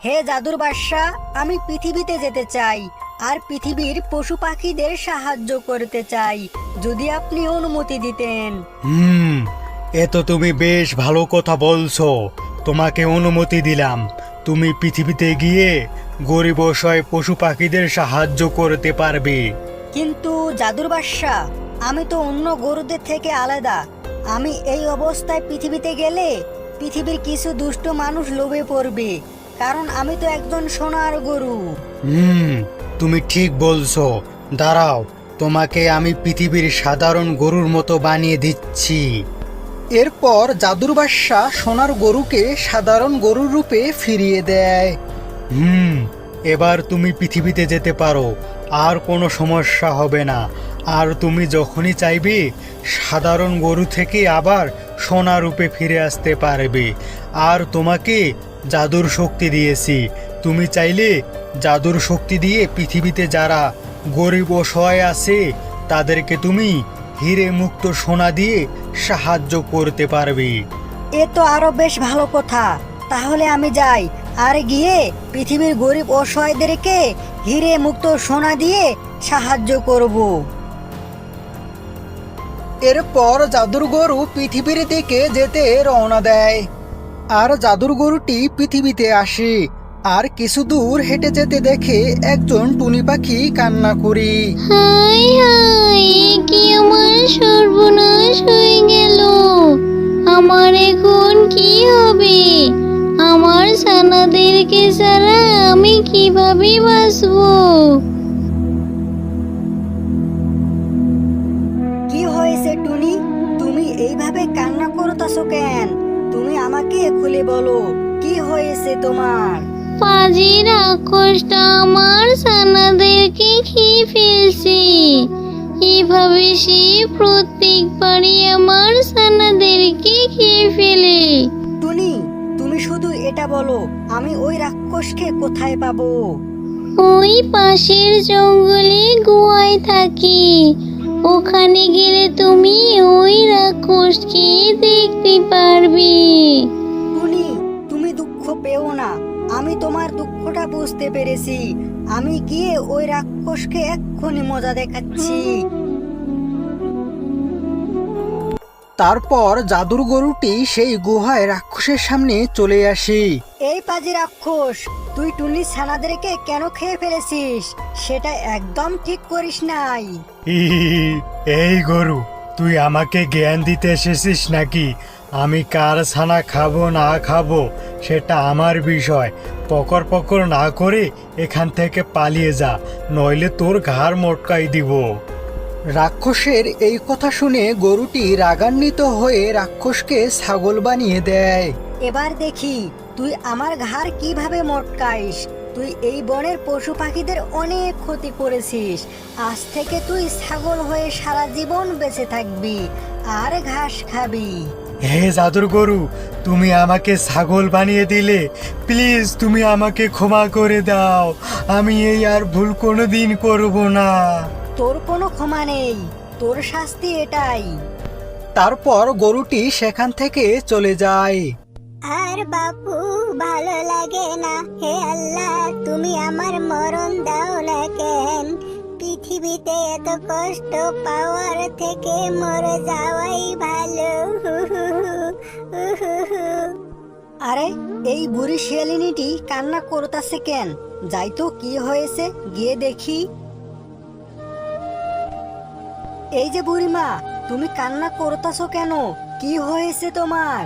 হে জাদুর বাদশা, আমি পৃথিবীতে যেতে চাই আর পৃথিবীর পশু পাখিদের সাহায্য করতে চাই, যদি আপনি অনুমতি দিতেন। হুম, এ তো তুমি বেশ ভালো কথা বলছো। তোমাকে অনুমতি দিলাম। তুমি পৃথিবীতে গিয়ে গরিব অসহায় পশু পাখিদের সাহায্য করতে পারবে। কিন্তু জাদুর বাদশা, আমি তো অন্য গরুদের থেকে আলাদা। আমি এই অবস্থায় পৃথিবীতে গেলে পৃথিবীর কিছু দুষ্ট মানুষ লোভে পড়বে, কারণ আমি তো একজন সোনার গরু। হুম, তুমি ঠিক বলছো। দাঁড়াও, তোমাকে আমি পৃথিবীর সাধারণ গরুর মতো বানিয়ে দিচ্ছি। এরপর জাদুর বাদশা সোনার গরুকে সাধারণ গরুর রূপে ফিরিয়ে দেয়। এবার তুমি পৃথিবীতে যেতে পারো, আর কোনো সমস্যা হবে না। আর তুমি যখনই চাইবে সাধারণ গরু থেকে আবার সোনা রূপে ফিরে আসতে পারবে। আর তোমাকে জাদুর শক্তি দিয়েছি। তুমি চাইলে জাদুর শক্তি দিয়ে পৃথিবীতে যারা গরিব অসহায় আছে তাদেরকে তুমি হিরে মুক্ত সোনা দিয়ে সাহায্য করতে পারবে। এ তো আরো বেশ ভালো কথা। তাহলে আমি যাই, আর গিয়ে পৃথিবীর গরিব অসহায়দেরকে হিরে মুক্ত সোনা দিয়ে সাহায্য করব। এরপর জাদুর গরু পৃথিবীর দিকে যেতে রওনা দেয়। আর জাদুর গরুটি পৃথিবীতে আসে। আর কিছু দূর হেঁটে যেতে দেখে একজন টুনি পাখি কান্না করে। হাই হাই, কি আমার সর্বনাশ হয়ে গেল! আমার এখন কি হবে? আমার ছানাদেরকে ছাড়া আমি কিভাবে বাঁচবো? কি হয়েছে টুনি? তুমি এইভাবে কান্না করতেছো কেন? তুমি আমাকে খুলে বলো, কি হয়েছে তোমার? পাজি রাক্ষসটা আমার ছানাদেরকে খেয়ে ফেলছে। এভাবে সে প্রত্যেকবারই আমার ছানাদেরকে খেয়ে ফেলে। টুনি, তুমি শুধু এটা বলো, আমি ওই রাক্ষসকে কোথায় পাবো? ওই পাশের জঙ্গলে গুহায় থাকি। ওখানে গেলে তুমি ওই রাক্ষসকে দেখতে পারবে। টুনি, তুমি দুঃখ পেও না, আমি তোমার দুঃখটা বুঝতে পেরেছি। আমি গিয়ে ওই রাক্ষসকে এক্ষুনি মজা দেখাচ্ছি। তারপর জাদুর গরুটি সেই গুহায় রাক্ষসের সামনে চলে আসে। এই পাজি রাক্ষস, তুই টুনির ছানাদেরকে কেন খেয়ে ফেলেছিস? সেটা একদম ঠিক করিস নাই। এই গরু, তুই আমাকে জ্ঞান দিতে এসেছিস নাকি? আমি কার ছানা খাবো না খাবো সেটা আমার বিষয়। পকর পকর না করে এখান থেকে পালিয়ে যা, নইলে তোর ঘাড় মটকাই দিব। রাক্ষসের এই কথা শুনে গরুটি রাগান্বিত হয়ে রাক্ষসকে ছাগল বানিয়ে দেয়। এবার দেখি তুই আমার ঘাড় কিভাবে মটকাইস। তুই এই বনের পশু পাখিদের অনেক ক্ষতি করেছিস। আজ থেকে তুই ছাগল হয়ে সারা জীবন বেঁচে থাকবি আর ঘাস খাবি। হে জাদুর গরু, তুমি আমাকে ছাগল বানিয়ে দিলে। প্লিজ তুমি আমাকে ক্ষমা করে দাও। আমি এই আর ভুল কোনোদিন করব না। তোর কোনো ক্ষমা নেই, তোর শাস্তি এটাই। তারপর গরুটি সেখান থেকে চলে যায়। আর বাপু, ভালো লাগে না। হে আল্লাহ, তুমি আমার মরণ দাও না কেন? পৃথিবীতে এত কষ্ট পাওয়ার থেকে মরে যাওয়াই ভালো। আরে, এই বুড়ি শিয়ালিনীটি কান্না করতেছে কেন? যাই তো, কি হয়েছে গিয়ে দেখি। এই যে বুড়িমা, তুমি কান্না করতেছো কেন? কি হয়েছে তোমার?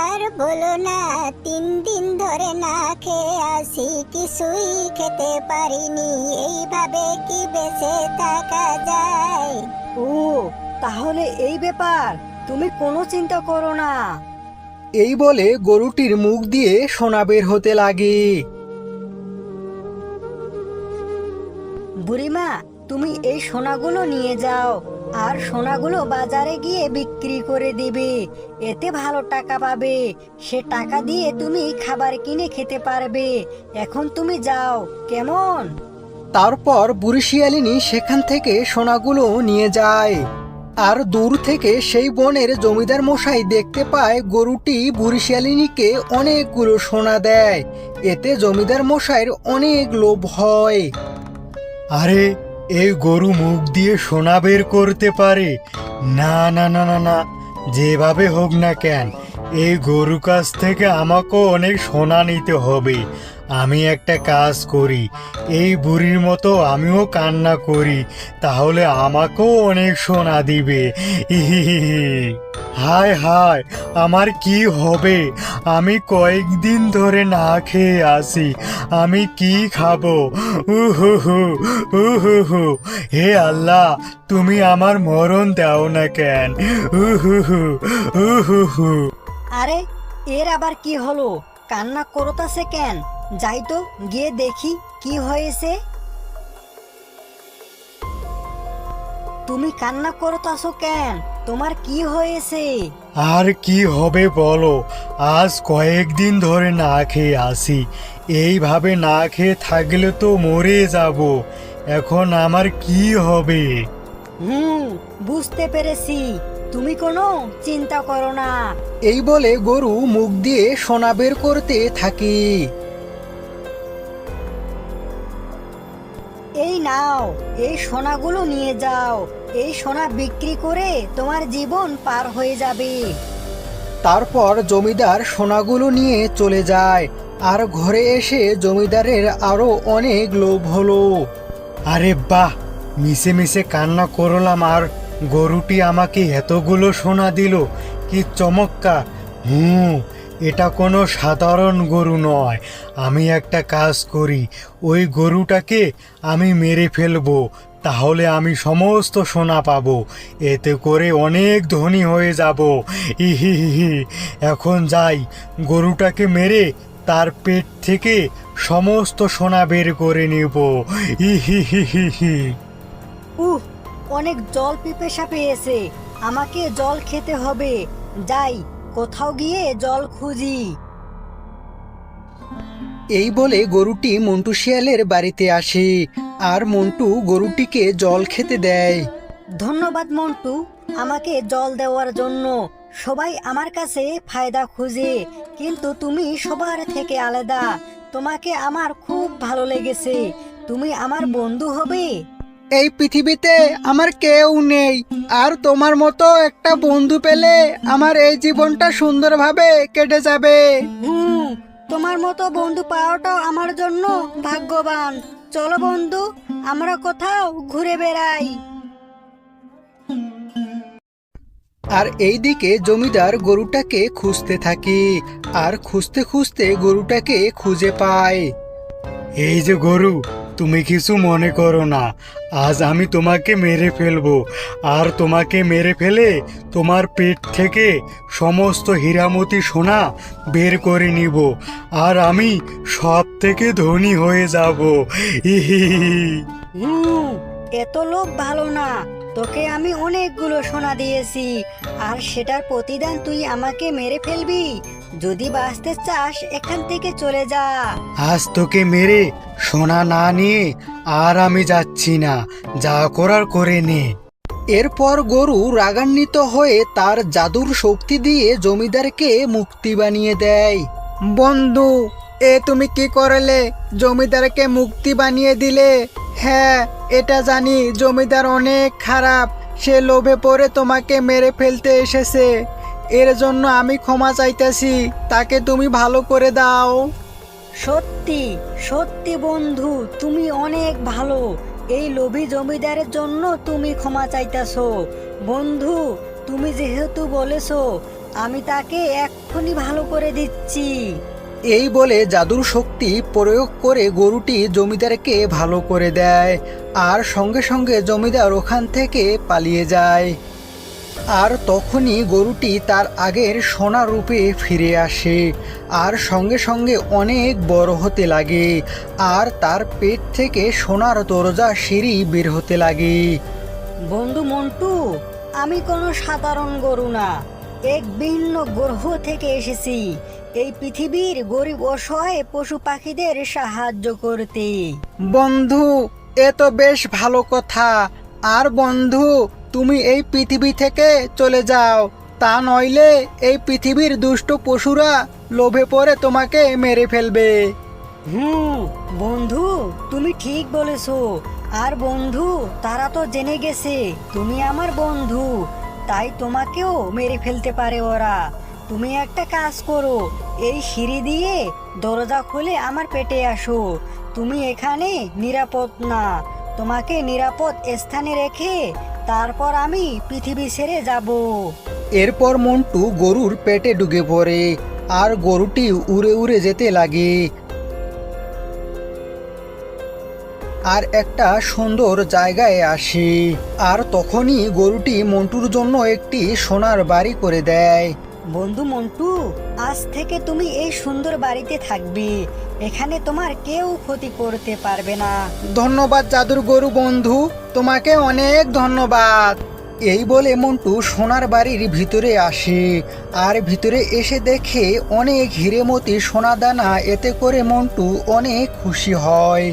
আর বলো না, 3 দিন ধরে না খেয়ে আছি, কিছুই খেতে পারিনি। এইভাবে কি বেঁচে থাকা যায়? ও, তাহলে এই ব্যাপার। তুমি কোনো চিন্তা করো না। এই বলে গরুটির মুখ দিয়ে সোনা বের হতে লাগে। বুড়িমা, তুমি এই সোনাগুলো নিয়ে যাও, আর সোনাগুলো বাজারে গিয়ে বিক্রি করে দিবে। এতে ভালো টাকা পাবে। সে টাকা দিয়ে তুমি খাবার কিনে খেতে পারবে। এখন তুমি যাও, কেমন? তারপর বুড়ি শিয়ালিনী সেখান থেকে সোনাগুলো নিয়ে যায়। আর দূর থেকে সেই বনের জমিদার মশাই দেখতে পায় গরুটি বুড়ি শিয়ালিনীকে অনেকগুলো সোনা দেয়। এতে জমিদার মশাইয়ের অনেক লোভ হয়। আরে, এই গরু মুখ দিয়ে সোনা বের করতে পারে? না না না না না, যেভাবে হোক না কেন এই গরু কাছ থেকে আমাকেও অনেক সোনা নিতে হবে। আমি একটা কাজ করি, এই বুড়ির মতো আমিও কান্না করি, তাহলে আমাকেও অনেক সোনা দিবে। হায় হায়, আমার কি হবে? আমি কয়েকদিন ধরে না খেয়ে আসি, আমি কি খাবো? উহু উহু, হে আল্লাহ, তুমি আমার মরণ দাও না কেন? উহু উহু। আরে, এর আবার কি হলো? কান্না করতাছে কেন? যাই তো গিয়ে দেখি কি হয়েছে। তুমি কান্না করতাছো কেন? তোমার কি হয়েছে? আর কি হবে বলো, আজ কয়েকদিন ধরে না খেয়ে আসি, এইভাবে না খেয়ে থাকলে তো মরে যাব। এখন আমার কি হবে? বুঝতে পেরেছি, তুমি কোনো চিন্তা করো না। এই বলে গরু মুখ দিয়ে সোনা বের করতে থাকে। এই নাও, এই সোনাগুলো নিয়ে যাও। এই সোনা বিক্রি করে তোমার জীবন পার হয়ে যাবে। তারপর জমিদার সোনাগুলো নিয়ে চলে যায়। আর ঘরে এসে জমিদারের আরো অনেক লোভ হলো। আরে বাহ, মিশে মিশে কান্না করলাম আর গরুটি আমাকে এতগুলো সোনা দিল, কি চমৎকার! এটা কোনো সাধারণ গরু নয়। আমি একটা কাজ করি, ওই গরুটাকে আমি মেরে ফেলবো, তাহলে আমি সমস্ত সোনা পাবো, এতে করে অনেক ধনী হয়ে যাব। ইহি, এখন যাই, গরুটাকে মেরে তার পেট থেকে সমস্ত সোনা বের করে নিব। ইহি। অনেক জল পিপাসা পেয়েছে, আমাকে জল খেতে হবে। যাই, কোথাও গিয়ে জল খুঁজি। এই বলে গরুটি মন্টু শিয়ালের বাড়িতে আসে আর মন্টু গরুটিকে জল খেতে দেয়। ধন্যবাদ মন্টু, আমাকে জল দেওয়ার জন্য। সবাই আমার কাছে ফায়দা খুঁজে, কিন্তু তুমি সবার থেকে আলাদা। তোমাকে আমার খুব ভালো লেগেছে। তুমি আমার বন্ধু হবে। এই পৃথিবীতে আমার কেউ নেই, আর তোমার মতো একটা বন্ধু পেলে আমার এই জীবনটা সুন্দরভাবে কেটে যাবে। তোমার মতো বন্ধু পাওয়াটাও আমার জন্য ভাগ্যবান। চলো বন্ধু, আমরা কোথাও ঘুরে বেড়াই। আর এইদিকে জমিদার গরুটাকে খুঁজতে থাকে, আর খুঁজতে খুঁজতে গরুটাকে খুঁজে পায়। এই যে গরু, তুমি কিছু মনে করো না, আজ আমি তোমাকে মেরে ফেলবো, আর তোমাকে মেরে ফেলে তোমার পেট থেকে সমস্ত হীরামতি সোনা বের করে নিব, আর আমি সব থেকে ধনী হয়ে যাব। এত লোভ ভালো না। তোকে আমি অনেকগুলো সোনা দিয়েছি, আর সেটার প্রতিদান তুই আমাকে মেরে ফেলবি? যদি বাঁচতে চাস এখান থেকে চলে যা। আজ তোকে মেরে সোনা না নিয়ে আর আমি যাচ্ছি না, যা করার করে নে। এরপর গরু রাগান্বিত হয়ে তার জাদুর শক্তি দিয়ে জমিদারকে মুক্তি বানিয়ে দেয়। বন্ধু, তুমি কি করলে? জমিদারকে মুক্তি বানিয়ে দিলে? হ্যাঁ, এটা জানি জমিদার অনেক খারাপ, সে লোভে পড়ে তোমাকে মেরে ফেলতে এসেছে। এর জন্য আমি ক্ষমা চাইতেছি, তাকে তুমি ভালো করে দাও। সত্যি সত্যি বন্ধু, তুমি অনেক ভালো। এই লোভী জমিদারের জন্য তুমি ক্ষমা চাইতেছো। বন্ধু, তুমি যেহেতু বলেছো, আমি তাকে এক্ষুনি ভালো করে দিচ্ছি। এই বলে জাদুর শক্তি প্রয়োগ করে গরুটি জমিদারকে ভালো করে দেয়, আর সঙ্গে সঙ্গে জমিদার ওখান থেকে পালিয়ে যায়। আর তখনই গরুটি তার আগের সোনা রূপে ফিরে আসে, আর সঙ্গে সঙ্গে অনেক বড় হতে লাগে, আর তার পেট থেকে সোনার দরজা সিঁড়ি বের হতে লাগে। বন্ধু মন্টু, আমি কোনো সাধারণ গরু না, এক ভিন্ন গ্রহ থেকে এসেছি এই পৃথিবীর গরিব অসহায় পশু পাখিদের সাহায্য করতে। বন্ধু, এ তো বেশ ভালো কথা। আর বন্ধু, তুমি এই পৃথিবী থেকে চলে যাও, তা নইলে এই পৃথিবীর দুষ্ট পশুরা লোভে পড়ে তোমাকে মেরে ফেলবে। বন্ধু, তুমি ঠিক বলেছো। আর বন্ধু, তারা তো জেনে গেছে তুমি আমার বন্ধু, তাই তোমাকেও মেরে ফেলতে পারে ওরা। তুমি একটা কাজ করো, এই সিঁড়ি দিয়ে দরজা খুলে আমার পেটে আসো। তুমি এখানে নিরাপদ না, তোমাকে নিরাপদ স্থানে রেখে তারপর আমি পৃথিবী ছেড়ে যাব। এরপর মন্টু গরুর পেটে ঢুকে পড়ে আর গরুটি উড়ে উড়ে যেতে লাগে আর একটা সুন্দর জায়গায় আসে। আর তখনই গরুটি মন্টুর জন্য একটি সোনার বাড়ি করে দেয়। বন্ধু মন্টু, আজ থেকে তুমি এই সুন্দর বাড়িতে থাকবে, এখানে তোমার কেউ ক্ষতি করতে পারবে না। ধন্যবাদ জাদুর গরু বন্ধু, তোমাকে অনেক ধন্যবাদ। এই বলে মন্টু সোনার বাড়ির ভিতরে আসে আর ভিতরে এসে দেখে অনেক হিরেমতি সোনা দানা। এতে করে মন্টু অনেক খুশি হয়।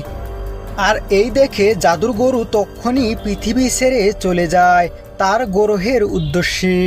আর এই দেখে জাদুর গরু তক্ষুনি পৃথিবী ছেড়ে চলে যায় তার গ্রহের উদ্দেশ্যে।